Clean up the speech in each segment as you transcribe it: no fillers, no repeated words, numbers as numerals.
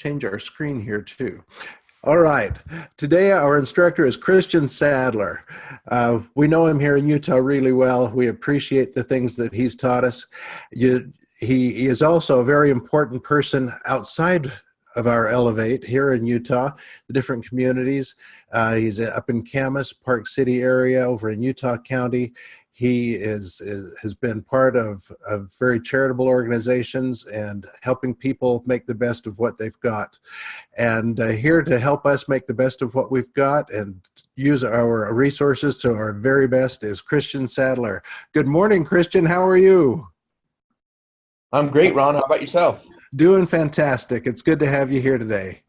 change our screen here too. All right. Today, our instructor is Christion Sadler. We know him here in Utah really well. We appreciate the things that he's taught us. He is also a very important person outside of our Elevate here in Utah, the different communities. He's up in Camas, Park City area over in Utah County. He has been part of very charitable organizations and helping people make the best of what they've got. And here to help us make the best of what we've got and use our resources to our very best is Christion Sadler. Good morning, Christion. How are you? I'm great, Ron. How about yourself? Doing fantastic. It's good to have you here today.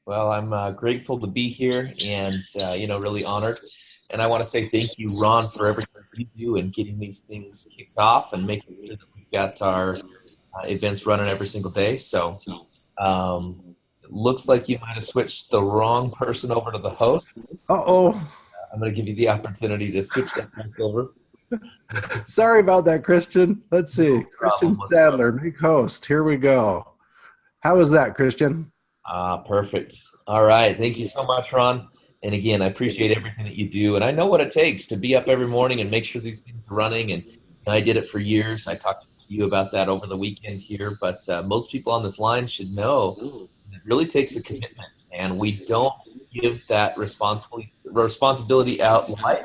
Well, I'm grateful to be here and, really honored. And I want to say thank you, Ron, for everything you do and getting these things kicked off and making sure that we've got our events running every single day. So it looks like you might have switched the wrong person over to the host. Uh-oh. I'm going to give you the opportunity to switch that back over. Sorry about that, Christion. Let's see. Christion Sadler, make host. Here we go. How is that, Christion? Perfect. All right. Thank you so much, Ron. And again, I appreciate everything that you do. And I know what it takes to be up every morning and make sure these things are running. And I did it for years. I talked to you about that over the weekend here. But most people on this line should know it really takes a commitment. And we don't give that responsibility out lightly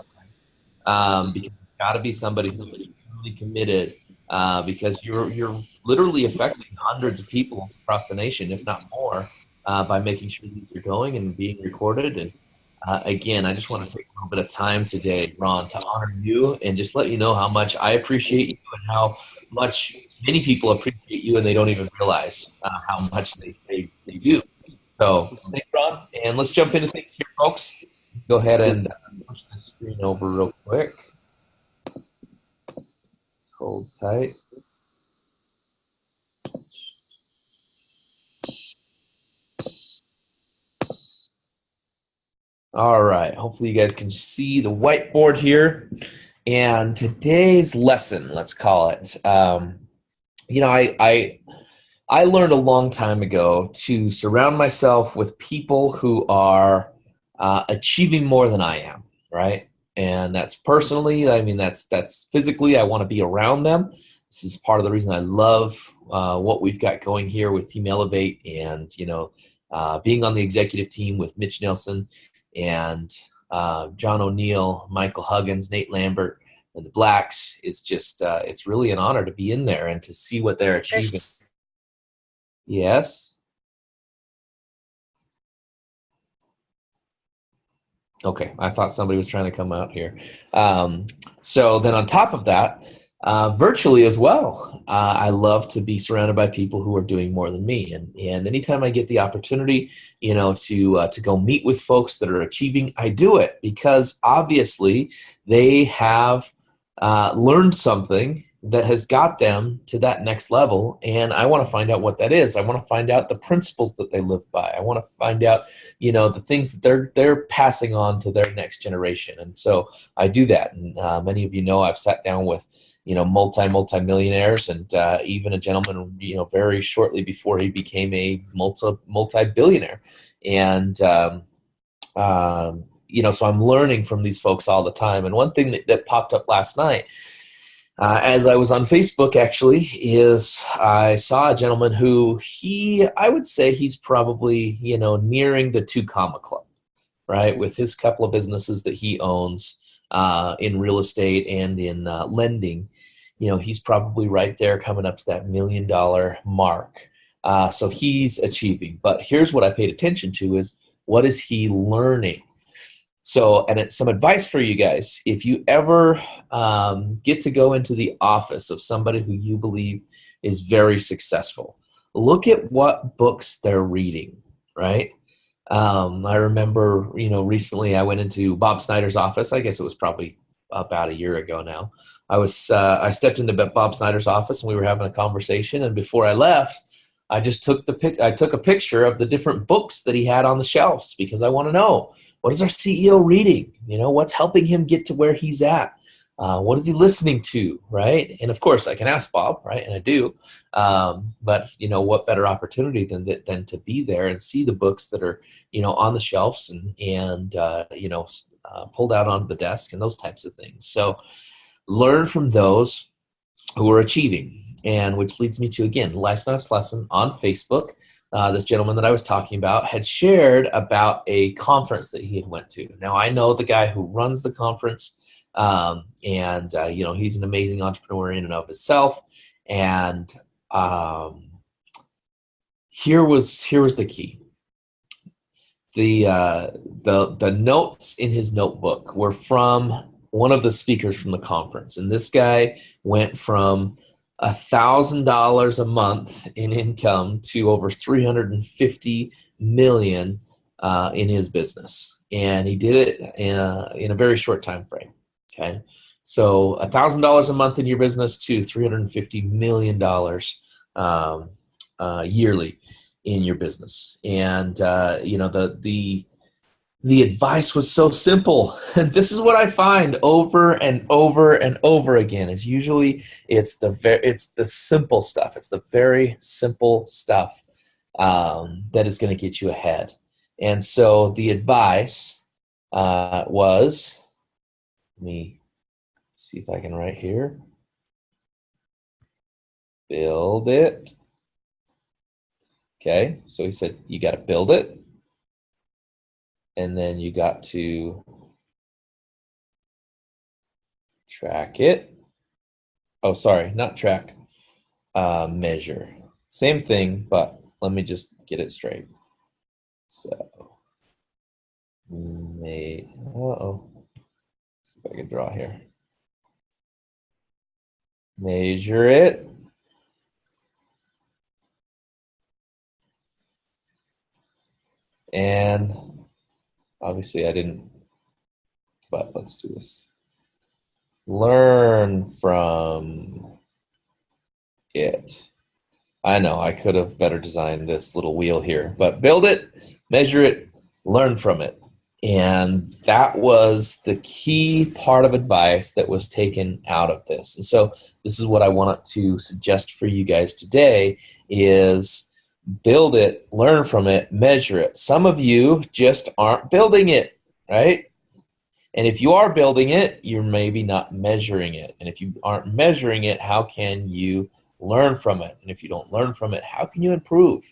because it's got to be somebody who's really committed because you're literally affecting hundreds of people across the nation, if not more, by making sure these are going and being recorded. And again, I just want to take a little bit of time today, Ron, to honor you and just let you know how much I appreciate you and how much many people appreciate you and they don't even realize how much they do. So thanks, Ron. And let's jump into things here, folks. Go ahead and switch the screen over real quick. Hold tight. All right, hopefully you guys can see the whiteboard here. And today's lesson, let's call it, I learned a long time ago to surround myself with people who are achieving more than I am, right? And that's personally, I mean, that's physically, I want to be around them. This is part of the reason I love what we've got going here with Team Elevate and, being on the executive team with Mitch Nelson and John O'Neill, Michael Huggins, Nate Lambert, and the Blacks. It's just, it's really an honor to be in there and to see what they're achieving. Yes? Okay, I thought somebody was trying to come out here. So then on top of that, virtually as well, I love to be surrounded by people who are doing more than me. And anytime I get the opportunity, to go meet with folks that are achieving, I do it because obviously they have learned something that has got them to that next level. And I want to find out what that is. I want to find out the principles that they live by. I want to find out, the things that they're passing on to their next generation. And so I do that. And many of you know I've sat down with, multi-millionaires and even a gentleman, very shortly before he became a multi-billionaire. And, so I'm learning from these folks all the time. And one thing that popped up last night, as I was on Facebook, actually, is I saw a gentleman who I would say he's probably, nearing the 2 comma club, right? With his couple of businesses that he owns in real estate and in lending, he's probably right there coming up to that $1 million mark. So he's achieving. But here's what I paid attention to is what is he learning? So, and it's some advice for you guys. If you ever get to go into the office of somebody who you believe is very successful, look at what books they're reading, right? I remember, recently I went into Bob Snyder's office. I guess it was probably about a year ago now. I stepped into Bob Snyder's office and we were having a conversation. And before I left, I just took a picture of the different books that he had on the shelves because I want to know, what is our CEO reading? What's helping him get to where he's at? What is he listening to, right? And of course, I can ask Bob, right? And I do. But what better opportunity than to be there and see the books that are on the shelves and pulled out onto the desk and those types of things. So learn from those who are achieving, and which leads me to, again, last night's lesson on Facebook. This gentleman that I was talking about had shared about a conference that he had went to. Now, I know the guy who runs the conference, and he's an amazing entrepreneur in and of himself. And here was the key. The notes in his notebook were from one of the speakers from the conference, and this guy went from $1,000 a month in income to over 350 million in his business, and he did it in a very short time frame. Okay, so $1,000 a month in your business to $350 million yearly in your business, and the advice was so simple. And this is what I find over and over and over again is usually it's the simple stuff. It's the very simple stuff that is going to get you ahead. And so the advice was, let me see if I can write here. Build it. Okay, so he said you got to build it. And then you got to track it. Oh, sorry, not track, measure. Same thing, but let me just get it straight. So, see if I can draw here. Measure it. And obviously I didn't, but let's do this. Learn from it. I know I could have better designed this little wheel here, but build it, measure it, learn from it. And that was the key part of advice that was taken out of this. And so this is what I wanted to suggest for you guys today is build it, learn from it, measure it. Some of you just aren't building it, right? And if you are building it, you're maybe not measuring it. And if you aren't measuring it, how can you learn from it? And if you don't learn from it, how can you improve?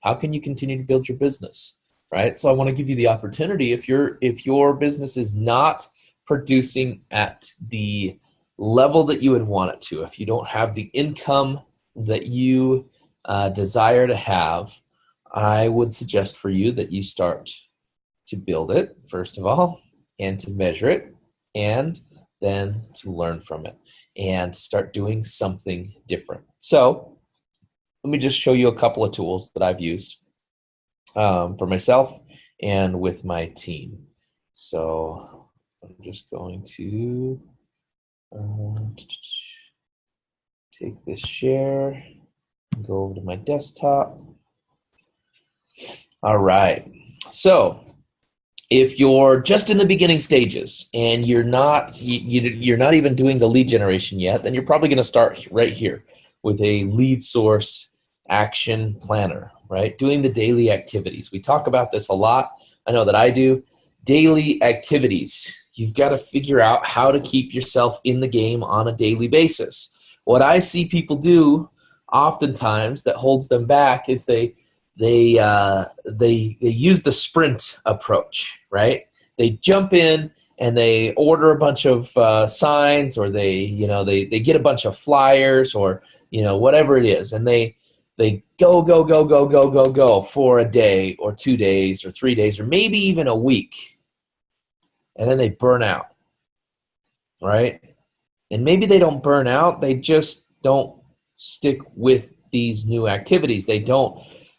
How can you continue to build your business, right? So I want to give you the opportunity, if your business is not producing at the level that you would want it to, if you don't have the income that you desire to have, I would suggest for you that you start to build it, first of all, and to measure it, and then to learn from it, and start doing something different. So let me just show you a couple of tools that I've used for myself and with my team. So I'm just going to take this share, go over to my desktop. All right. So if you're just in the beginning stages and you're not even doing the lead generation yet, then you're probably going to start right here with a lead source action planner, right? Doing the daily activities. We talk about this a lot. I know that I do. Daily activities. You've got to figure out how to keep yourself in the game on a daily basis. What I see people do oftentimes that holds them back is they use the sprint approach, right? They jump in and they order a bunch of signs, or they get a bunch of flyers, or whatever it is, and they go for a day or 2 days or 3 days or maybe even a week, and then they burn out, right? And maybe they don't burn out, they just don't stick with these new activities. They don't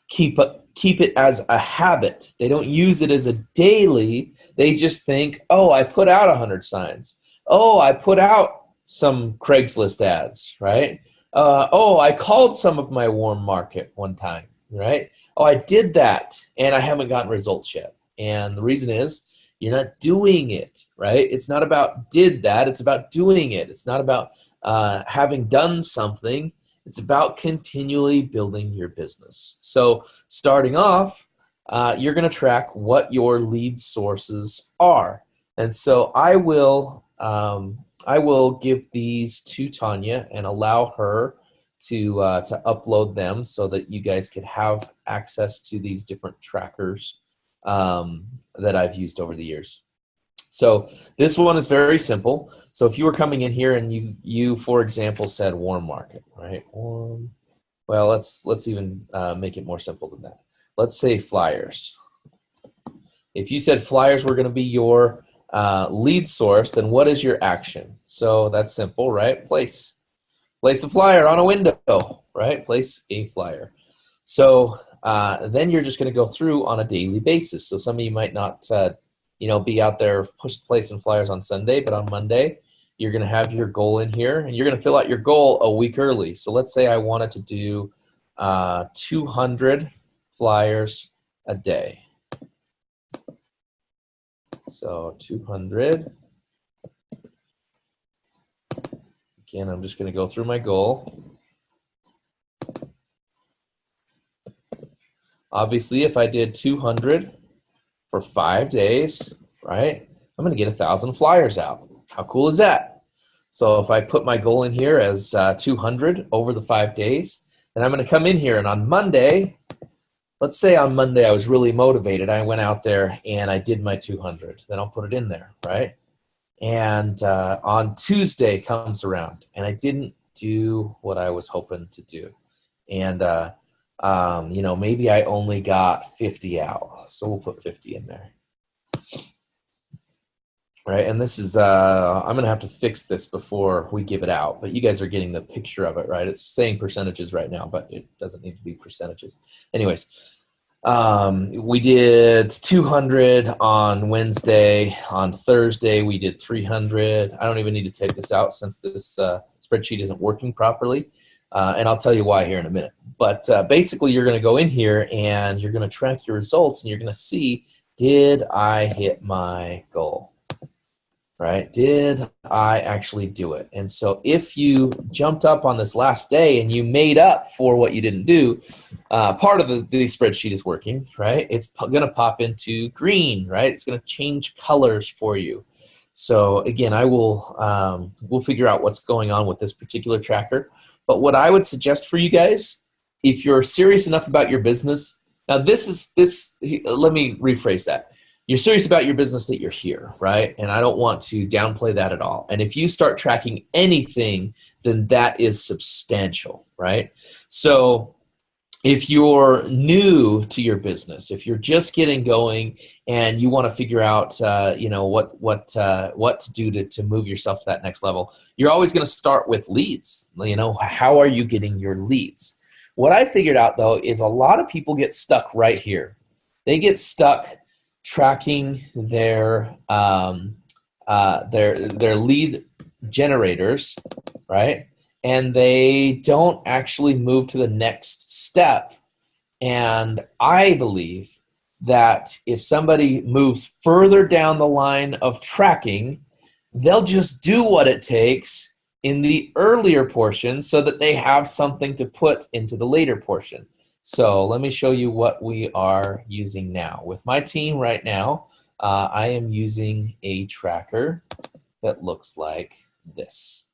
keep it as a habit. They don't use it as a daily. They just think, oh, I put out 100 signs. Oh, I put out some Craigslist ads, right? Oh, I called some of my warm market one time, right? Oh, I did that, and I haven't gotten results yet. And the reason is You're not doing it, right? It's not about did that. It's about doing it. It's not about having done something. It's about continually building your business. So starting off, you're going to track what your lead sources are. And so I will give these to Tanya and allow her to upload them so that you guys could have access to these different trackers that I've used over the years. So this one is very simple. So if you were coming in here and you for example said warm market, right? Warm. Well, let's even make it more simple than that. Let's say flyers. If you said flyers were going to be your lead source, then what is your action? So that's simple, right? Place a flyer on a window, right? Place a flyer. So then you're just going to go through on a daily basis. So some of you might not, be out there placing flyers on Sunday, but on Monday, you're going to have your goal in here, and you're going to fill out your goal a week early. So let's say I wanted to do 200 flyers a day. So 200. Again, I'm just going to go through my goal. Obviously, if I did 200 for 5 days, right, I'm going to get 1,000 flyers out. How cool is that? So if I put my goal in here as 200 over the 5 days, then I'm going to come in here, and on Monday, let's say on Monday I was really motivated. I went out there and I did my 200. Then I'll put it in there, right? And on Tuesday comes around, and I didn't do what I was hoping to do. And, maybe I only got 50 out. So we'll put 50 in there. Right, and this is, I'm going to have to fix this before we give it out, but you guys are getting the picture of it, right? It's saying percentages right now, but it doesn't need to be percentages. Anyways, we did 200 on Wednesday. On Thursday, we did 300. I don't even need to take this out since this spreadsheet isn't working properly, and I'll tell you why here in a minute. But basically, you're going to go in here, and you're going to track your results, and you're going to see, did I hit my goal? Right? Did I actually do it? And so if you jumped up on this last day and you made up for what you didn't do, part of the spreadsheet is working, right? It's going to pop into green, right? It's going to change colors for you. So again, I will we'll figure out what's going on with this particular tracker. But what I would suggest for you guys, if you're serious enough about your business, now let me rephrase that. You're serious about your business that you're here, right? And I don't want to downplay that at all. And if you start tracking anything, then that is substantial, right? So if you're new to your business, if you're just getting going and you want to figure out, what to do to move yourself to that next level, you're always going to start with leads. How are you getting your leads? What I figured out though is a lot of people get stuck right here. They get stuck tracking their lead generators, right? And they don't actually move to the next step. And I believe that if somebody moves further down the line of tracking, they'll just do what it takes in the earlier portion so that they have something to put into the later portion. So let me show you what we are using now. With my team right now, I am using a tracker that looks like this.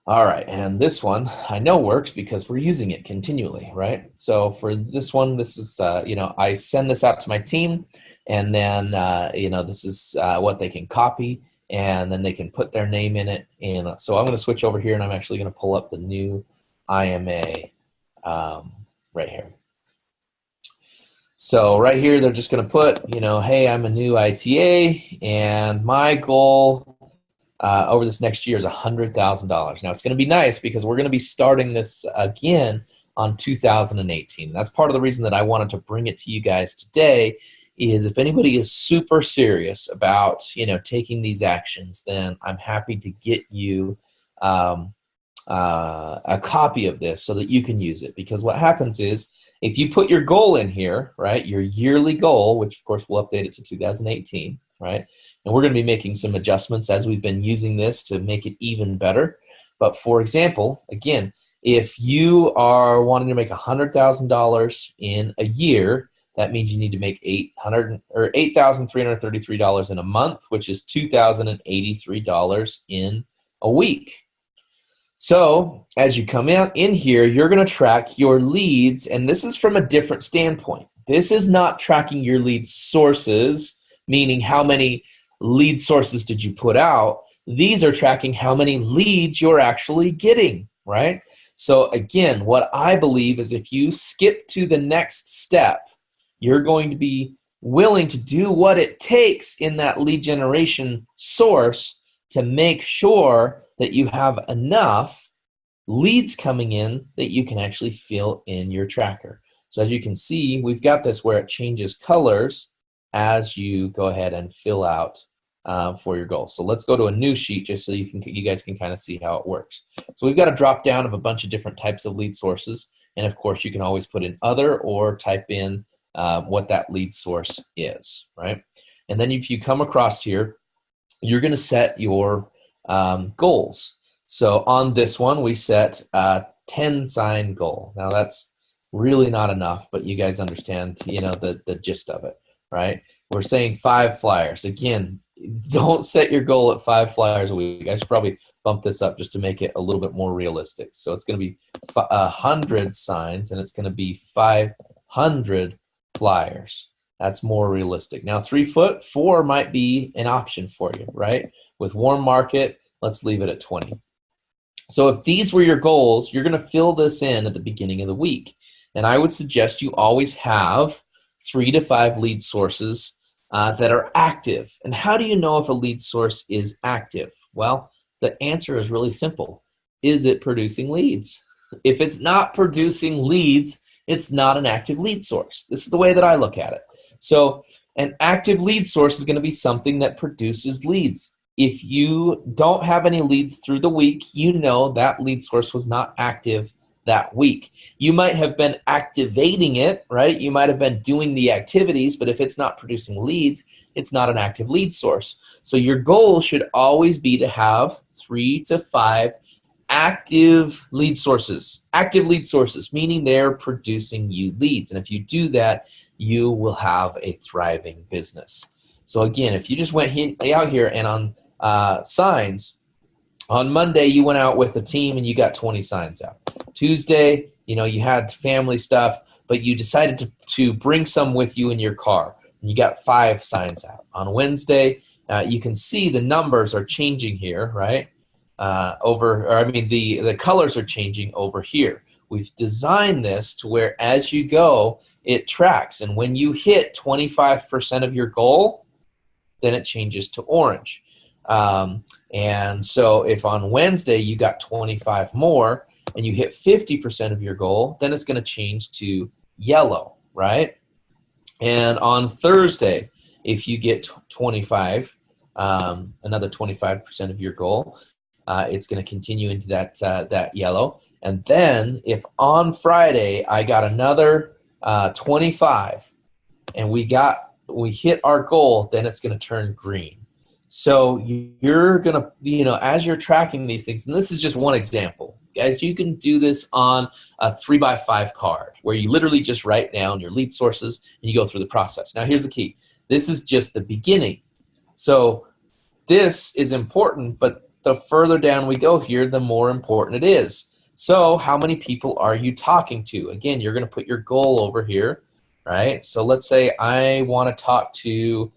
All right, and this one I know works because we're using it continually, right? So for this one, this is, I send this out to my team, and then, this is what they can copy, and then they can put their name in it. And so I'm going to switch over here, and I'm actually going to pull up the new IMA right here. So right here, they're just going to put, hey, I'm a new ITA, and my goal over this next year is $100,000. Now, it's going to be nice because we're going to be starting this again on 2018. That's part of the reason that I wanted to bring it to you guys today is if anybody is super serious about, taking these actions, then I'm happy to get you a copy of this so that you can use it. Because what happens is, if you put your goal in here, right, your yearly goal, which of course we'll update it to 2018, right, and we're going to be making some adjustments as we've been using this to make it even better. But for example, again, if you are wanting to make $100,000 in a year, that means you need to make $8,333 in a month, which is $2,083 in a week. So as you come out in here, you're going to track your leads, and this is from a different standpoint. This is not tracking your lead sources, meaning how many lead sources did you put out. These are tracking how many leads you're actually getting, right? So again, what I believe is if you skip to the next step, you're going to be willing to do what it takes in that lead generation source to make sure that you have enough leads coming in that you can actually fill in your tracker. So as you can see, we've got this where it changes colors as you go ahead and fill out for your goals. So let's go to a new sheet just so you guys can kind of see how it works. So we've got a drop down of a bunch of different types of lead sources, and of course you can always put in other or type in what that lead source is, right? And then if you come across here, you're going to set your goals. So on this one, we set a 10 sign goal. Now that's really not enough, but you guys understand, the gist of it, right? We're saying 5 flyers. Again, don't set your goal at 5 flyers a week. I should probably bump this up just to make it a little bit more realistic. So it's going to be 100 signs, and it's going to be 500 flyers. That's more realistic. Now 3 foot, 4 might be an option for you, right? With warm market, let's leave it at 20. So if these were your goals, you're going to fill this in at the beginning of the week. And I would suggest you always have 3 to 5 lead sources that are active. And how do you know if a lead source is active? Well, the answer is really simple. Is it producing leads? If it's not producing leads, it's not an active lead source. This is the way that I look at it. So an active lead source is going to be something that produces leads. If you don't have any leads through the week, you know that lead source was not active that week. You might have been activating it, right? You might have been doing the activities, but if it's not producing leads, it's not an active lead source. So your goal should always be to have 3 to 5 active lead sources. Active lead sources, meaning they're producing you leads. And if you do that, you will have a thriving business. So again, if you just went out here and on signs, on Monday you went out with a team and you got 20 signs out. Tuesday, you had family stuff, but you decided to bring some with you in your car, and you got 5 signs out. On Wednesday, you can see the numbers are changing here, right? The colors are changing over here. We've designed this to where as you go, it tracks. And when you hit 25% of your goal, then it changes to orange. And so if on Wednesday you got 25 more and you hit 50% of your goal, then it's going to change to yellow, right? And on Thursday, if you get 25, another 25% of your goal, it's going to continue into that yellow. And then if on Friday I got another 25 and we hit our goal, then it's going to turn green. So you're going to, as you're tracking these things, and this is just one example, guys, you can do this on a 3x5 card where you literally just write down your lead sources and you go through the process. Now here's the key. This is just the beginning. So this is important, but the further down we go here, the more important it is. So how many people are you talking to? Again, you're going to put your goal over here, right? So let's say I want to talk to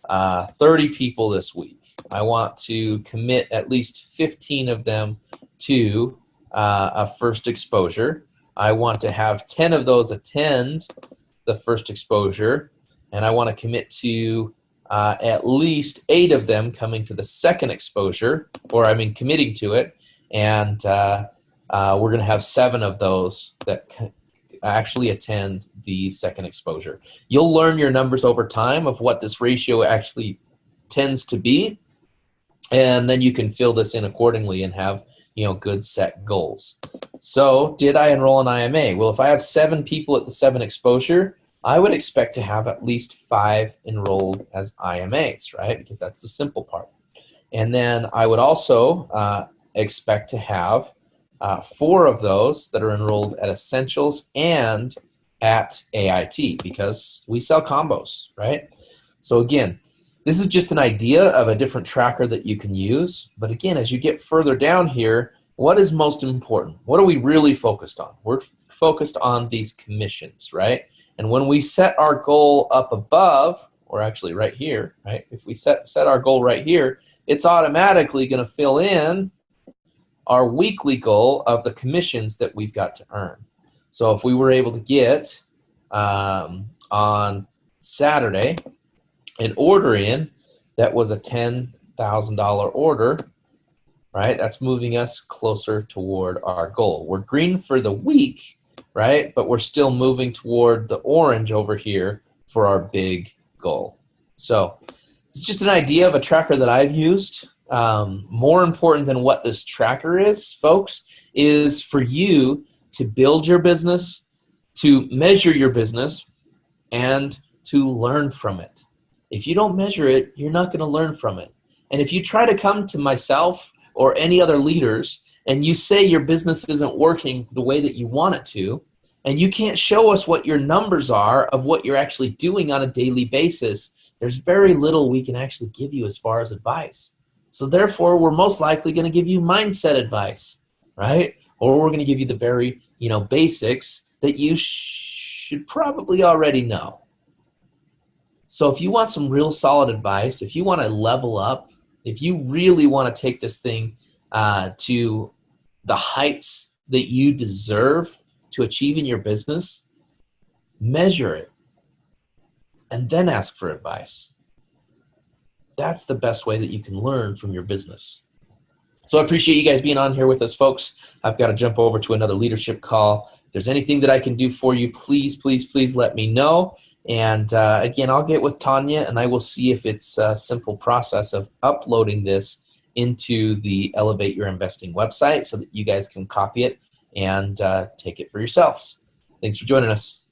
30 people this week. I want to commit at least 15 of them to a first exposure. I want to have 10 of those attend the first exposure, and I want to commit to at least 8 of them coming to the second exposure, committing to it, and we're going to have 7 of those that actually attend the second exposure. You'll learn your numbers over time of what this ratio actually tends to be, and then you can fill this in accordingly and have good set goals. So did I enroll in IMA? Well, if I have 7 people at the 7 exposure, I would expect to have at least 5 enrolled as IMAs, right? Because that's the simple part. And then I would also expect to have 4 of those that are enrolled at Essentials and at AIT, because we sell combos, right? So again, this is just an idea of a different tracker that you can use. But again, as you get further down here, what is most important? What are we really focused on? We're focused on these commissions, right? And when we set our goal up above, or actually right here, right? If we set our goal right here, it's automatically going to fill in our weekly goal of the commissions that we've got to earn. So if we were able to get on Saturday an order in that was a $10,000 order, right? That's moving us closer toward our goal. We're green for the week, right? But we're still moving toward the orange over here for our big goal. So it's just an idea of a tracker that I've used. More important than what this tracker is, folks, is for you to build your business, to measure your business, and to learn from it. If you don't measure it, you're not going to learn from it. And if you try to come to myself or any other leaders and you say your business isn't working the way that you want it to, and you can't show us what your numbers are of what you're actually doing on a daily basis, there's very little we can actually give you as far as advice. So therefore, we're most likely going to give you mindset advice, right? Or we're going to give you the very, basics that you should probably already know. So if you want some real solid advice, if you want to level up, if you really want to take this thing to the heights that you deserve to achieve in your business, measure it and then ask for advice. That's the best way that you can learn from your business. So I appreciate you guys being on here with us, folks. I've got to jump over to another leadership call. If there's anything that I can do for you, please, please, please let me know. And again, I'll get with Tanya and I will see if it's a simple process of uploading this into the Elevate Your Investing website so that you guys can copy it and take it for yourselves. Thanks for joining us.